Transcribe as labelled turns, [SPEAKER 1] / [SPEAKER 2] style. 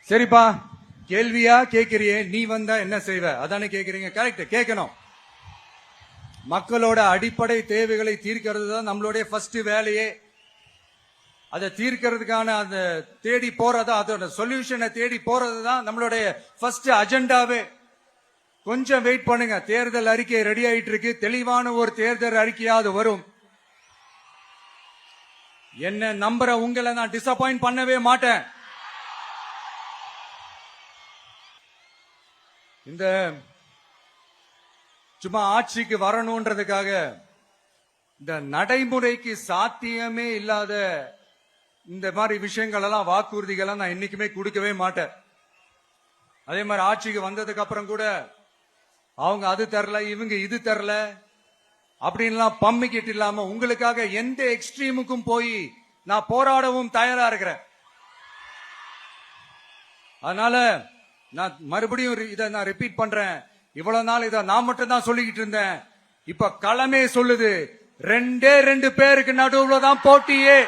[SPEAKER 1] சரிப்பா, கேள்வியா கேக்குறியே, நீ வந்தா என்ன செய்வ அதானே கேக்குறீங்க. கரெக்ட், கேட்கணும். மக்களோட அடிப்படை தேவைகளை தீர்க்கிறது தான் நம்மளுடைய ஃபர்ஸ்ட் வேலையே. அதை தீர்க்கிறதுக்கான அந்த தேடி போறது, அதோட சொல்யூஷனை தேடி போறது தான் நம்மளுடைய ஃபர்ஸ்ட் அஜெண்டாவே. கொஞ்சம் வெயிட் பண்ணுங்க, தேர்தல் அறிக்கை ரெடி ஆயிட்டு இருக்கு. தெளிவான ஒரு தேர்தல் அறிக்கையாவது வரும். என்ன நம்புற உங்களை நான் டிசப்பாயிண்ட் பண்ணவே மாட்டேன். இந்த சும்மா ஆட்சிக்கு வரணும்ன்றதுக்காக இந்த நடைமுறைக்கு சாத்தியமே இல்லாத இந்த மாதிரி விஷயங்கள் எல்லாம், வாக்குறுதிகள் நான் என்னைக்குமே கொடுக்கவே மாட்டேன். அதே மாதிரி ஆட்சிக்கு வந்ததுக்கு அப்புறம் கூட அவங்க அது தரல, இவங்க இது தரல அப்படின்லாம் பம்மிக்கிட்டு இல்லாம உங்களுக்காக எந்த எக்ஸ்ட்ரீமுக்கும் போய் நான் போராடவும் தயாரா இருக்கிறேன். அதனால நான் மறுபடியும் இதை நான் ரிப்பீட் பண்றேன். இவ்வளவு நாள் இதை நான் மட்டும் தான் சொல்லிக்கிட்டு இருந்தேன். இப்ப களமே சொல்லுது, 2 பேருக்கு நடுவுல தான் போட்டியே.